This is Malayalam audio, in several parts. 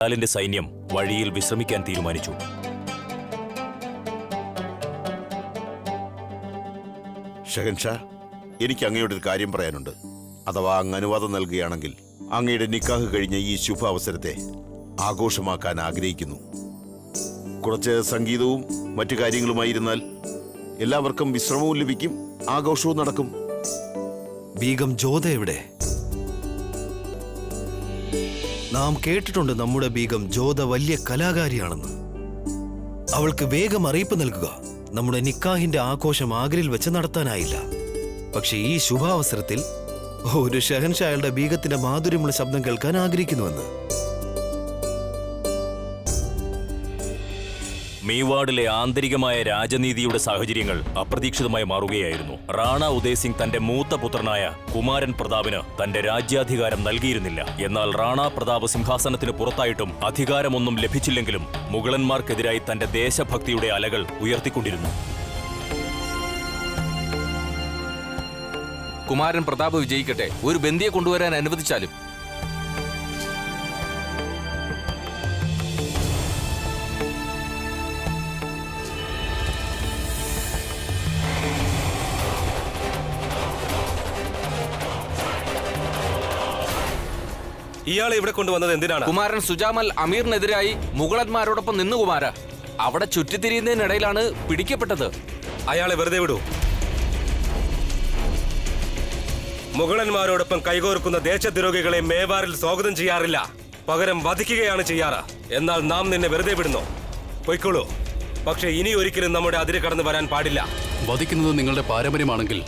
ലാലിന്റെ സൈന്യം വഴിയിൽ വിശ്രമിക്കാൻ തീരുമാനിച്ചു. ഷഹൻഷാ, എനിക്ക് അങ്ങയുടെ ഒരു കാര്യം പറയാനുണ്ട്. അഥവാ അങ്ങ് അനുവാദം നൽകുകയാണെങ്കിൽ അങ്ങയുടെ നിക്കാഹ് കഴിഞ്ഞ ഈ ശുഭ അവസരത്തെ ആഘോഷമാക്കാൻ ആഗ്രഹിക്കുന്നു. കുറച്ച് സംഗീതവും മറ്റു കാര്യങ്ങളുമായിരുന്നാൽ എല്ലാവർക്കും വിശ്രമവും ലഭിക്കും, ആഘോഷവും നടക്കും. ബീഗം ജോധ എവിടെ? നാം കേട്ടിട്ടുണ്ട് നമ്മുടെ ബീഗം ജോധ വലിയ കലാകാരിയാണെന്ന്. അവൾക്ക് വേഗം അറിയിപ്പ് നൽകുക. നമ്മുടെ നിക്കാഹിന്റെ ആഘോഷം ആഗ്രയിൽ വെച്ച് നടത്താനായില്ല. പക്ഷെ ഈ ശുഭാവസരത്തിൽ ഒരു ഷഹൻഷായുടെ ബീഗത്തിന്റെ മാധുര്യമുള്ള ശബ്ദം കേൾക്കാൻ ആഗ്രഹിക്കുന്നുവെന്ന്. മീവാഡിലെ ആന്തരികമായ രാജനീതിയുടെ സാഹചര്യങ്ങൾ അപ്രതീക്ഷിതമായി മാറുകയായിരുന്നു. റാണ ഉദയസിംഗ് തന്റെ മൂത്ത പുത്രനായ കുമാരൻ പ്രതാപിന് തന്റെ രാജ്യാധികാരം നൽകിയിരുന്നില്ല. എന്നാൽ റാണ പ്രതാപ് സിംഹാസനത്തിന് പുറത്തായിട്ടും അധികാരമൊന്നും ലഭിച്ചില്ലെങ്കിലും മുഗളന്മാർക്കെതിരായി തന്റെ ദേശഭക്തിയുടെ അലകൾ ഉയർത്തിക്കൊണ്ടിരുന്നു. കുമാരൻ പ്രതാപ് വിജയിക്കട്ടെ, ഒരു ബന്ദിയെ കൊണ്ടുവരാൻ അനുവദിച്ചാലും. ഇയാളെ ഇവിടെ കൊണ്ടുവന്നത് എന്തിനാണ്? കുമാരൻ സുജാമൽ അമീറിനെതിരായി മുഗളന്മാരോടൊപ്പം നിന്നു. കുമാര അവിടെ ചുറ്റിത്തിരിയുന്നതിനിടയിലാണ് പിടിക്കപ്പെട്ടത്. അയാളെ വെറുതെ വിടൂ. മുഗളന്മാരോടൊപ്പം കൈകോർക്കുന്ന ദേശദ്രോഹികളെ മേവാറിൽ സ്വാഗതം ചെയ്യാറില്ല, പകരം വധിക്കുകയാണ് ചെയ്യാറ്. എന്നാൽ നാം നിന്നെ വെറുതെ വിടുന്നു. പൊയ്ക്കോളൂ. പക്ഷെ ഇനി ഒരിക്കലും നമ്മുടെ അതിര് കടന്നു വരാൻ പാടില്ല. വധിക്കുന്നത് നിങ്ങളുടെ പാരമ്പര്യമാണെങ്കിൽ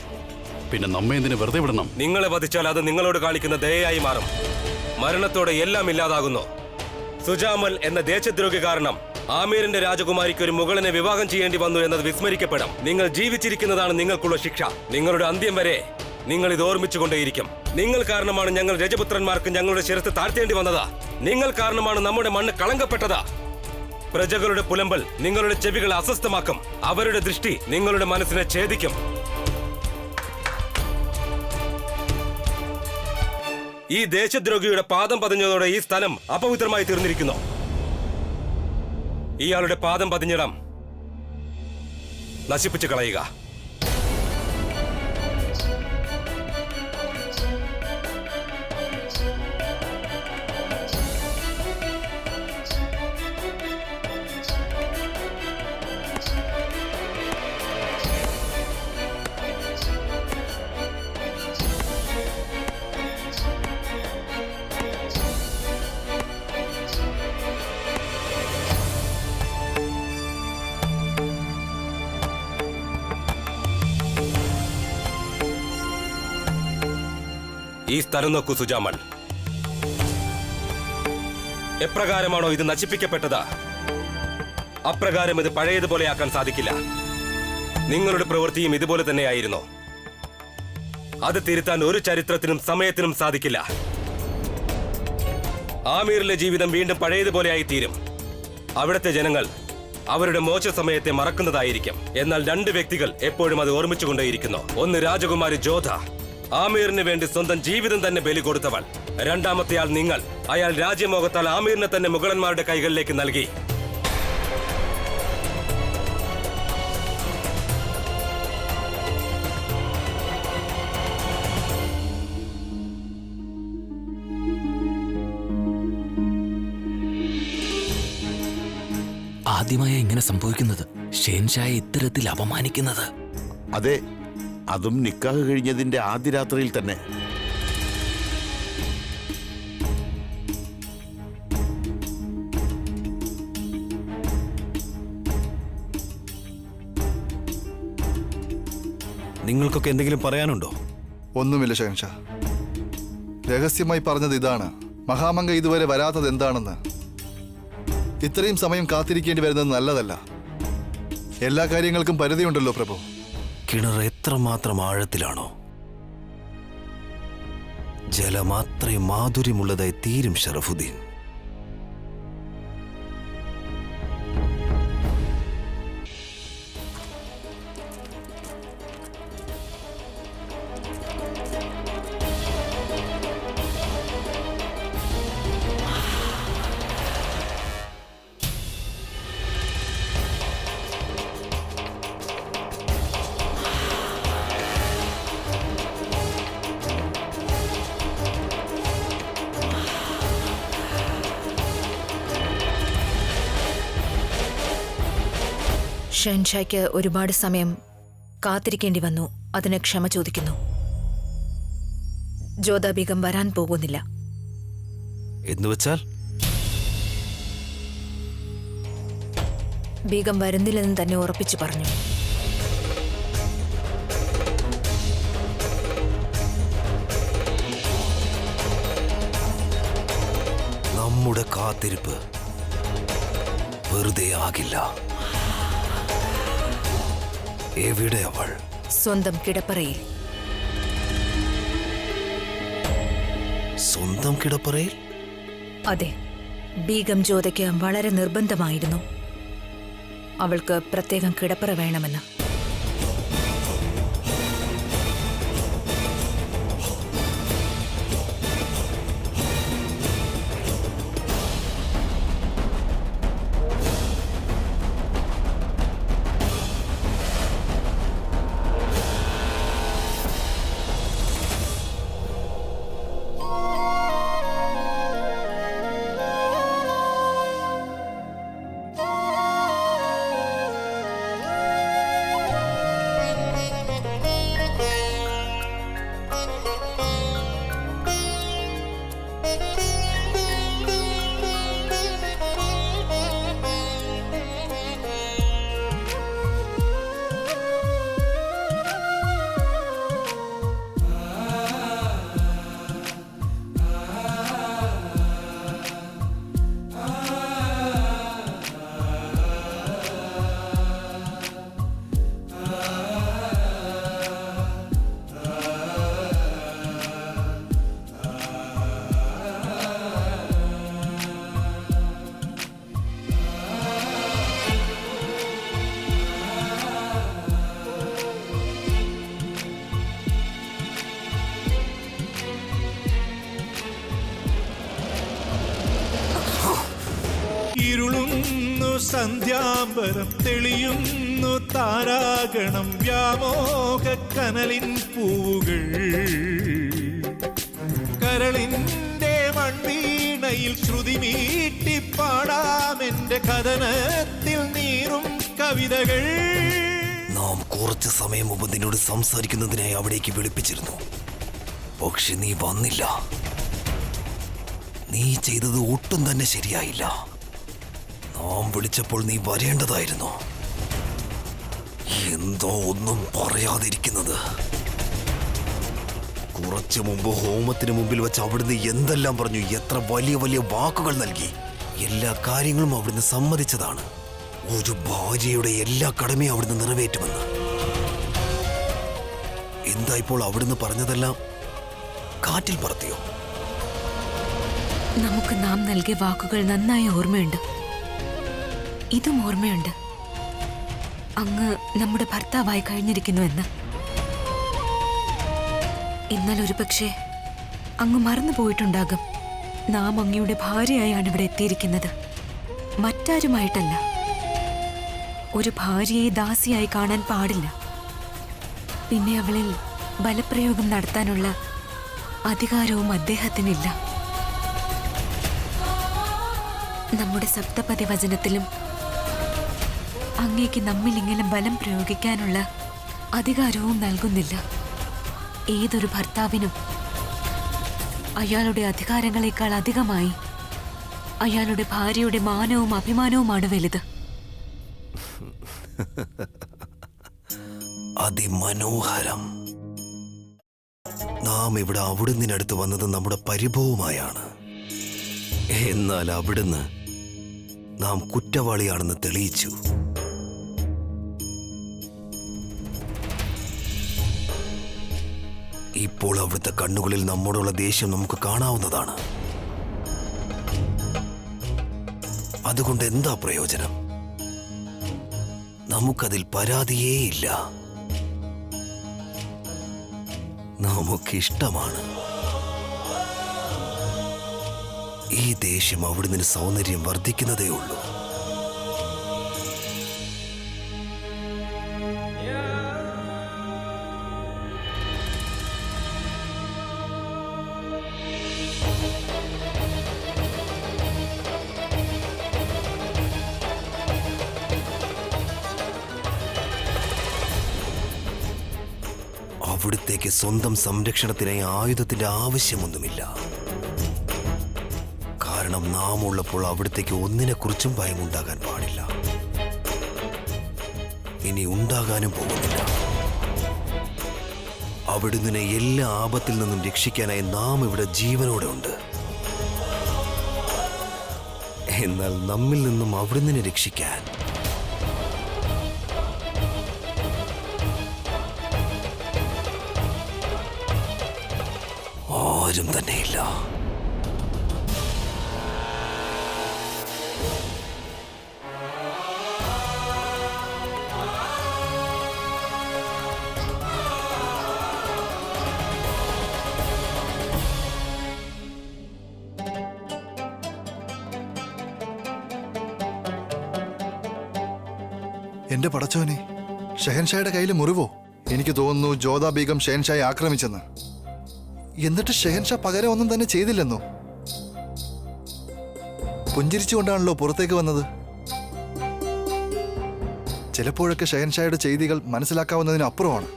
പിന്നെ നമ്മെ എന്തിനു വെറുതെ വിടണം? നിങ്ങളെ വധിച്ചാൽ അത് നിങ്ങളോട് കാണിക്കുന്ന ദയയായി മാറും. മരണത്തോടെ എല്ലാം ഇല്ലാതാകുന്നു. സുജാമൽ എന്ന ദേശദ്രോഹി കാരണം ആമീറിന്റെ രാജകുമാരിക്ക് ഒരു മുഗളനെ വിവാഹം ചെയ്യേണ്ടി വന്നു എന്നത് വിസ്മരിക്കപ്പെടാം. നിങ്ങൾ ജീവിച്ചിരിക്കുന്നതാണ് നിങ്ങൾക്കുള്ള ശിക്ഷ. നിങ്ങളുടെ അന്ത്യം വരെ നിങ്ങൾ ഇത് ഓർമ്മിച്ചുകൊണ്ടേയിരിക്കും. നിങ്ങൾ കാരണമാണ് ഞങ്ങൾ രജപുത്രന്മാർക്ക് ഞങ്ങളുടെ ശിരത്ത് താഴ്ത്തേണ്ടി വന്നത്. നിങ്ങൾ കാരണമാണ് നമ്മുടെ മണ്ണ് കളങ്കപ്പെട്ടത്. പ്രജകളുടെ പുലമ്പൽ നിങ്ങളുടെ ചെവികളെ അസ്വസ്ഥമാക്കും. അവരുടെ ദൃഷ്ടി നിങ്ങളുടെ മനസ്സിനെ ഛേദിക്കും. ഈ ദേശദ്രോഹിയുടെ പാദം പതിഞ്ഞതോടെ ഈ സ്ഥലം അപവിത്രമായി തീർന്നിരിക്കുന്നു. ഇയാളുടെ പാദം പതിഞ്ഞിടം നശിപ്പിച്ചു കളയുക. ഈ സ്ഥലം നോക്കൂ സുജാമൽ. എപ്രകാരമാണോ ഇത് നശിപ്പിക്കപ്പെട്ടത്, അപ്രകാരം ഇത് പഴയതുപോലെയാക്കാൻ സാധിക്കില്ല. നിങ്ങളുടെ പ്രവൃത്തിയും ഇതുപോലെ തന്നെയായിരുന്നു. അത് തിരുത്താൻ ഒരു ചരിത്രത്തിനും സമയത്തിനും സാധിക്കില്ല. ആമീറിലെ ജീവിതം വീണ്ടും പഴയതുപോലെയായി തീരും. അവിടുത്തെ ജനങ്ങൾ അവരുടെ മോശ സമയത്തെ മറക്കുന്നതായിരിക്കും. എന്നാൽ രണ്ട് വ്യക്തികൾ എപ്പോഴും അത് ഓർമ്മിച്ചുകൊണ്ടേയിരിക്കുന്നു. ഒന്ന് രാജകുമാരി ജോധ, ആമീറിന് വേണ്ടി സ്വന്തം ജീവിതം തന്നെ ബലി കൊടുത്തവൾ. രണ്ടാമത്തെയാൾ നിങ്ങൾ. അയാൾ രാജ്യമോഹത്താൽ ആമീറിനെ തന്നെ മുഗളന്മാരുടെ കൈകളിലേക്ക് നൽകി. ആദ്യമായ ഇങ്ങനെ സംഭവിക്കുന്നത്, ഷെൻഷായെ ഇത്തരത്തിൽ അപമാനിക്കുന്നത്. അതെ, അതും നിക്കാഹ് കഴിഞ്ഞതിന്റെ ആദ്യ രാത്രിയിൽ തന്നെ. നിങ്ങൾക്കൊക്കെ എന്തെങ്കിലും പറയാനുണ്ടോ? ഒന്നുമില്ല ഷഹൻഷാ. രഹസ്യമായി പറഞ്ഞത് ഇതാണ്, മഹാമംഗ ഇതുവരെ വരാത്തത് എന്താണെന്ന്. ഇത്രയും സമയം കാത്തിരിക്കേണ്ടി വരുന്നത് നല്ലതല്ല. എല്ലാ കാര്യങ്ങൾക്കും പരിധിയുണ്ടല്ലോ പ്രഭു. കിണർ എത്രമാത്രം ആഴത്തിലാണോ, ജലമാത്രയും മാധുര്യമുള്ളതായി തീരും ഷറഫുദ്ദീൻ. ഷെൻഷായ്ക്ക് ഒരുപാട് സമയം കാത്തിരിക്കേണ്ടി വന്നു. അതിന് ക്ഷമ ചോദിക്കുന്നു. ജോധ ബീഗം വരാൻ പോകുന്നില്ല. എന്നുവെച്ചാൽ ബീഗം വരുന്നില്ലെന്ന് തന്നെ ഉറപ്പിച്ചു പറഞ്ഞു. നമ്മുടെ കാത്തിരിപ്പ് വെറുതെ ആകില്ല. എവിടെ അവൾ? സ്വന്തം കിടപ്പറയിൽ. സ്വന്തം കിടപ്പറയിൽ? അതെ, ബീഗം ജോധയ്ക്ക് വളരെ നിർബന്ധമായിരുന്നു അവൾക്ക് പ്രത്യേകം കിടപ്പറ വേണമെന്ന്. ഇരുളുന്നു സന്ധ്യാംബരം, തെളിയുന്നു താരാഗണം, വ്യാമോഹ കനലിൻ പൂവുകൾ കരളിന്റെ മൺവീണയിൽ ശ്രുതി മീട്ടി പാടാമെന്റെ കഥനത്തിൽ നീറും കവിതകൾ. നാം കുറച്ച് സമയം മുമ്പ് നിന്നോട് സംസാരിക്കുന്നതിനായി അവിടേക്ക് വിളിപ്പിച്ചിരുന്നു. പക്ഷെ നീ വന്നില്ല. നീ ചെയ്തത് ഒട്ടും തന്നെ ശരിയായില്ല. നാം വിളിച്ചപ്പോൾ നീ വരേണ്ടതായിരുന്നു. എന്തോ ഒന്നും പറയാതിരിക്കുന്നത്. കുറച്ചു മുമ്പ് ഹോമത്തിന് മുമ്പിൽ വെച്ച് അവിടുന്ന് എന്തെല്ലാം പറഞ്ഞു, എത്ര വലിയ വലിയ വാക്കുകൾ നൽകി. എല്ലാ കാര്യങ്ങളും അവിടുന്ന് സമ്മതിച്ചതാണ്. ഒരു ഭാര്യയുടെ എല്ലാ കടമയും അവിടുന്ന് നിറവേറ്റുമെന്ന്. എന്താ ഇപ്പോൾ അവിടുന്ന് പറഞ്ഞതെല്ലാം കാറ്റിൽ പറത്തിയോ? നമുക്ക് നാം നൽകിയ വാക്കുകൾ നന്നായി ഓർമ്മയുണ്ട്. ഇതും ഓർമ്മയുണ്ട്, അങ്ങ് നമ്മുടെ ഭർത്താവായി കഴിഞ്ഞിരിക്കുന്നുവെന്ന്. എന്നാൽ ഒരുപക്ഷെ അങ്ങ് മറന്നുപോയിട്ടുണ്ടാകും, നാം അങ്ങയുടെ ഭാര്യയായാണ് ഇവിടെ എത്തിയിരിക്കുന്നത്, മറ്റാരുമായിട്ടല്ല. ഒരു ഭാര്യയെ ദാസിയായി കാണാൻ പാടില്ല. പിന്നെ അവളിൽ ബലപ്രയോഗം നടത്താനുള്ള അധികാരവും അദ്ദേഹത്തിനില്ല. നമ്മുടെ സപ്തപതി വചനത്തിലും അങ്ങേക്ക് നമ്മിൽ ഇങ്ങനെ ബലം പ്രയോഗിക്കാനുള്ള അധികാരവും നൽകുന്നില്ല. ഏതൊരു ഭർത്താവിനും അയാളുടെ അധികാരങ്ങളെക്കാൾ അധികമായി അയാളുടെ ഭാര്യയുടെ മാനവും അഭിമാനവുമാണ് വലുത്. അതിമനോഹരം. നാം ഇവിടെ അവിടുന്നിനടുത്ത് വന്നത് നമ്മുടെ പരിഭവമായാണ്. എന്നാൽ അവിടുന്ന് നാം കുറ്റവാളിയാണെന്ന് തെളിയിച്ചു. ഇപ്പോൾ അവിടുത്തെ കണ്ണുകളിൽ നമ്മോടുള്ള ദേഷ്യം നമുക്ക് കാണാവുന്നതാണ്. അതുകൊണ്ട് എന്താ പ്രയോജനം? നമുക്കതിൽ പരാതിയേയില്ല. നമുക്കിഷ്ടമാണ്. ഈ ദേഷ്യം അവിടുന്ന് സൗന്ദര്യം വർദ്ധിക്കുന്നതേ ഉള്ളൂ. അവിടുത്തേക്ക് സ്വന്തം സംരക്ഷണത്തിനായി ആയുധത്തിന്റെ ആവശ്യമൊന്നുമില്ല. കാരണം നാം ഉള്ളപ്പോൾ അവിടുത്തേക്ക് ഒന്നിനെക്കുറിച്ചും ഭയമുണ്ടാകാൻ പാടില്ല. ഇനി ഉണ്ടാകാനും പോകുന്നില്ല. അവിടുന്ന് എല്ലാ ആപത്തിൽ നിന്നും രക്ഷിക്കാനായി നാം ഇവിടെ ജീവനോടെ ഉണ്ട്. എന്നാൽ നമ്മിൽ നിന്നും അവിടുന്ന് രക്ഷിക്കാൻ ആരും തന്നെയില്ല. എന്റെ പടച്ചോനെ, ഷെഹൻഷായുടെ കയ്യിൽ മുറിവോ? എനിക്ക് തോന്നുന്നു ജോധ ബീഗം ഷെഹൻഷായെ ആക്രമിച്ചെന്ന്. എന്നിട്ട് ഷെഹൻഷാ പകരം ഒന്നും തന്നെ ചെയ്തില്ലെന്നോ? പുഞ്ചിരിച്ചുകൊണ്ടാണല്ലോ പുറത്തേക്ക് വന്നത്. ചിലപ്പോഴൊക്കെ ഷെഹൻഷായുടെ ചെയ്തികൾ മനസ്സിലാക്കാവുന്നതിന് അപ്പുറമാണ്.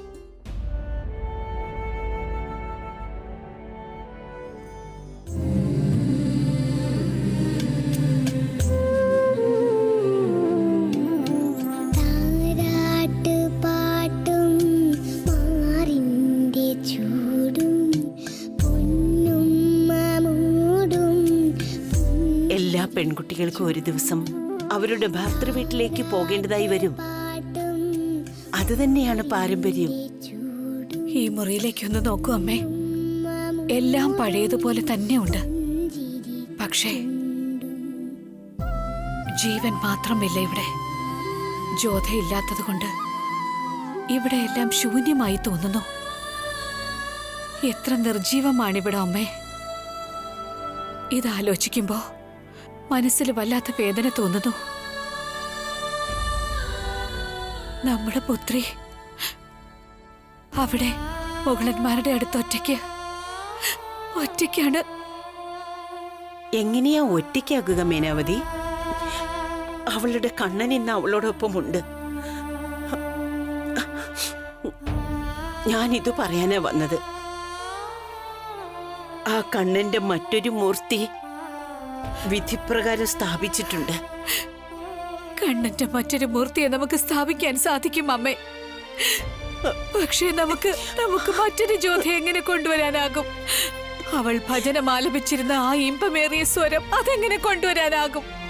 എല്ലാ പെൺകുട്ടികൾക്കും ഒരു ദിവസം അവരുടെ ഭർത്തൃ വീട്ടിലേക്ക് പോകേണ്ടതായി വരും. അത് തന്നെയാണ് പാരമ്പര്യം. ഈ മുറിയിലേക്കൊന്ന് നോക്കൂ അമ്മേ. എല്ലാം പഴയതുപോലെ തന്നെ ഉണ്ട്. പക്ഷേ ജീവൻ മാത്രമില്ല ഇവിടെ. ജോധയില്ലാത്തത് കൊണ്ട് ഇവിടെ എല്ലാം ശൂന്യമായി തോന്നുന്നു. എത്ര നിർജീവമാണിവിടെ അമ്മേ. ഇതാലോചിക്കുമ്പോ മനസ്സിൽ വല്ലാത്ത വേദന തോന്നുന്നു. നമ്മുടെ പുത്രി അവിടെ മുഗളന്മാരുടെ അടുത്ത് ഒറ്റയ്ക്കാണ്. എങ്ങനെയാ ഒറ്റയ്ക്കാകുക മീനാവതി? അവളുടെ കണ്ണൻ ഇന്ന് അവളോടൊപ്പമുണ്ട്. ഞാനിത് പറയാനാ വന്നത്. ആ കണ്ണന്റെ മറ്റൊരു മൂർത്തി വിധിപ്രകാരം സ്ഥാപിച്ചിട്ടുണ്ട്. കണ്ണന്റെ മറ്റൊരു മൂർത്തിയെ നമുക്ക് സ്ഥാപിക്കാൻ സാധിക്കും അമ്മേ. പക്ഷേ നമുക്ക് മറ്റൊരു ജ്യോതി എങ്ങനെ കൊണ്ടുവരാനാകും? അവൾ ഭജനം ആലപിച്ചിരുന്ന ആ ഇമ്പമേറിയ സ്വരം അതെങ്ങനെ കൊണ്ടുവരാനാകും?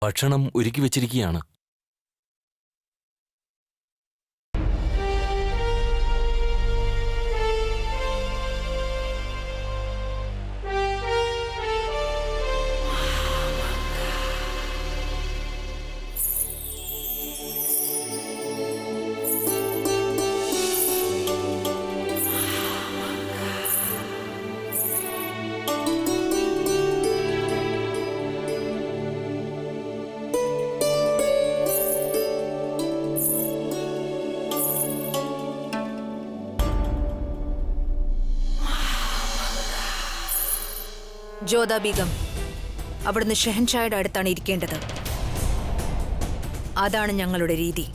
ഭക്ഷണം ഒരുക്കി വെച്ചിരിക്കുകയാണ്. ജോധാ ബീഗം അവിടുന്ന് ഷെഹൻഷായുടെ അടുത്താണ് ഇരിക്കേണ്ടത്. അതാണ് ഞങ്ങളുടെ രീതി.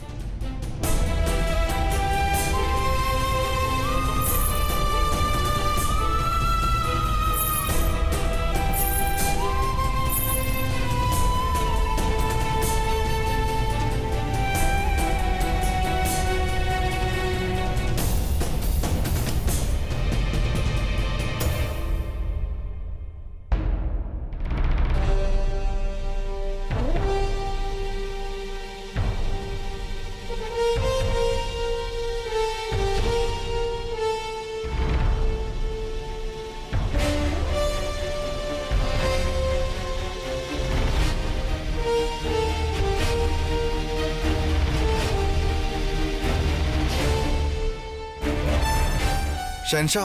ഷെൻഷാ,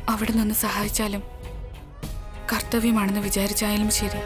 അവിടെ നിന്ന് സഹായിച്ചാലും കർത്തവ്യമാണെന്ന് വിചാരിച്ചായാലും ശരി,